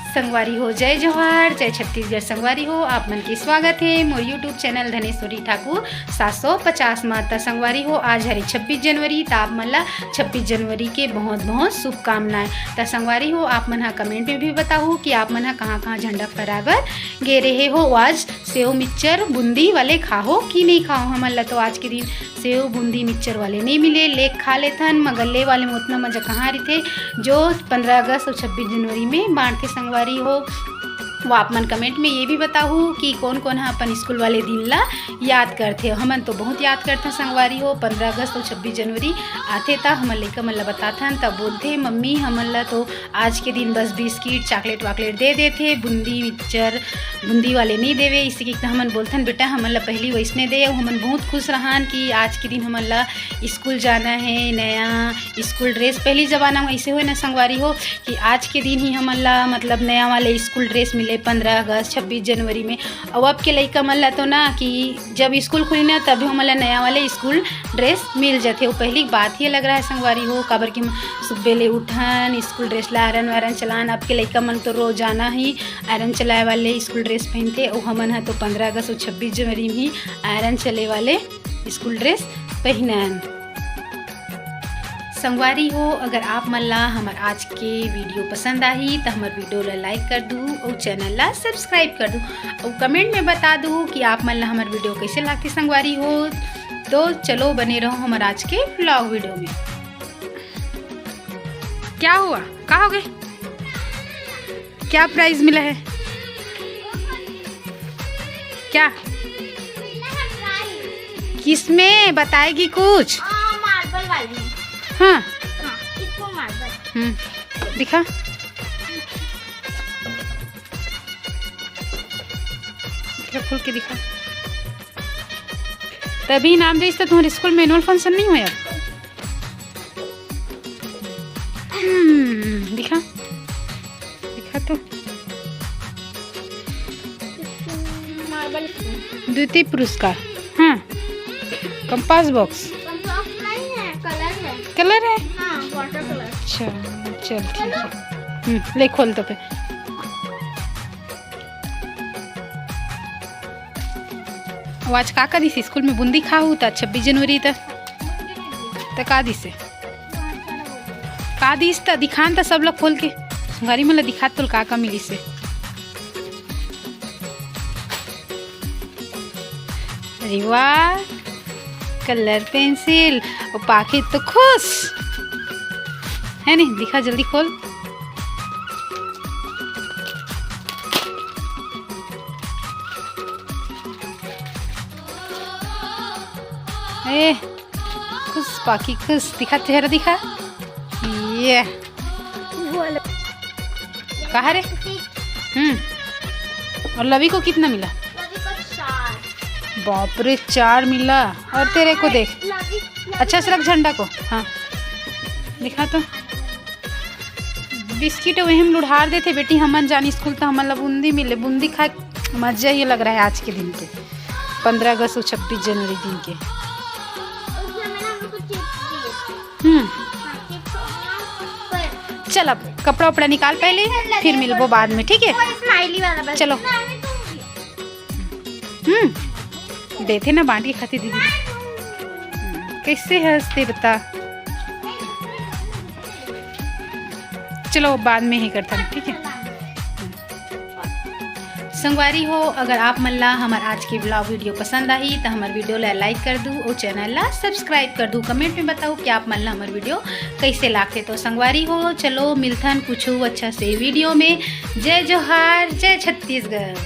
संगवारी हो, जय जोहार, जय छत्तीसगढ़। संगवारी हो, आप मन के स्वागत है मोर यूट्यूब चैनल धनेश्वरी ठाकुर 750 में। त संगवारी हो, आज हरे 26 जनवरी। त आप मन ला 26 जनवरी के बहुत बहुत शुभकामनाएं। त संगवारी हो, आप मन हा कमेंट में भी बताओ कि आप मन हा कहाँ कहाँ झंडा फहराए बर गे रहे हो। आज सेव मिक्सचर बूंदी वाले खाओ कि नहीं खाओ। हमन ला तो आज के दिन सेव बूंदी मिक्सचर वाले नहीं मिले, लेक खा लेथन। मगर ले वाले में उतना मजा कहाँ रही जो 15 अगस्त और 26 जनवरी में बांटते संगवारी हो। वो आप मन कमेंट में ये भी बताओ कि कौन कौन है अपन स्कूल वाले दिन ला याद करते हो। हमन तो बहुत याद करते संगवारी हो। 15 अगस्त और 26 जनवरी आते था हमन लइका मन ला बताथन, तब बोलते मम्मी हमन ला तो आज के दिन बस बिस्किट चॉकलेट वाकलेट दे देते, बूंदी मिक्सचर बूंदी वाले नहीं देवे। इसी के हमन बोलथन बेटा हमन ला पहली वैसने दे। हमन बहुत खुश रहन कि आज के दिन हमन ला स्कूल जाना है, नया स्कूल ड्रेस। पहली ज़माना में ऐसे हो ना संगवारी हो कि आज के दिन ही हमन ला मतलब नया वाले स्कूल ड्रेस मिले 15 अगस्त 26 जनवरी में। और अब के लइका मन ला तो ना कि जब स्कूल खुली ना तभी हमन ला नया वाले स्कूल ड्रेस मिल जाते। वो पहली बात ही लग रहा है संगवारी हो, काबर कि सुबह उठन स्कूल ड्रेस ला आयरन वायरन चलान। अब के लइका मन तो रोजाना ही आयरन चलाए वाले स्कूल ड्रेस पहनते। और हमन है तो 15 अगस्त और 26 जनवरी में ही आयरन चले वाले स्कूल ड्रेस पहनन। संगवारी हो, अगर आप मन ला हमार आज के वीडियो पसंद आई तो हमार वीडियो ला लाइक कर दूँ और चैनल ला सब्सक्राइब कर दूँ और कमेंट में बता दूँ कि आप मन ला हमार वीडियो कैसे लगती संगवारी हो। तो चलो बने रहो हमारे आज के व्लॉग वीडियो में। क्या हुआ, कहाँ हो गए, क्या प्राइज मिला है, क्या किसमें बताएगी कुछ? मार्बल वाली। हाँ इसको मार्बल। दिखा खोल के दिखा। तभी नाम दे तो तुम्हारे स्कूल में एनुअल फंक्शन नहीं हुआ। दिखा दिखा तो मार्बल द्वितीय पुरस्कार। हाँ कंपास बॉक्स नहीं है, कलर है। कलर है, हाँ वाटर कलर। अच्छा चल ठीक है। ले खोल तो पे। आज का दिस स्कूल में बूंदी खाऊ था 26 जनवरी तक का दिस का दिस था दिखान था सब लोग खोल के गाड़ी में दिखा तो का मिली से। अरे वाह कलर पेंसिल और पाकिट तो खुश है नहीं। दिखा जल्दी खोल। ए खुश पाकी खुश। दिखा चेहरा दिखा। ये कहा रे? और लवी को कितना मिला? बाप रे 4 मिला। और तेरे को देख अच्छा से रख झंडा को। हाँ दिखा तो बिस्किट वही हम लुढ़ार देते बेटी। हमन जानी स्कूल तो हमन ला बूंदी मिले। बूंदी खाए मजा ही लग रहा है आज के दिन के 15 अगस्त और 26 जनवरी दिन के। चल अब कपड़ा उपड़ा निकाल पहले फिर मिलबो बाद में, ठीक है? स्माइली वाला चलो देते ना बांट के खाती दीदी। कैसे हंसते बता। चलो बाद में ही करता हूँ, ठीक है? संगवारी हो, अगर आप मन ला हमार आज की ब्लॉग वीडियो पसंद आई तो हमार वीडियो ला लाइक कर दूँ और चैनल ला सब्सक्राइब कर दूँ। कमेंट में बताओ कि आप मन ला हमार वीडियो कैसे लागते। तो संगवारी हो चलो मिलथन कुछ अच्छा से वीडियो में। जय जोहार, जय छत्तीसगढ़।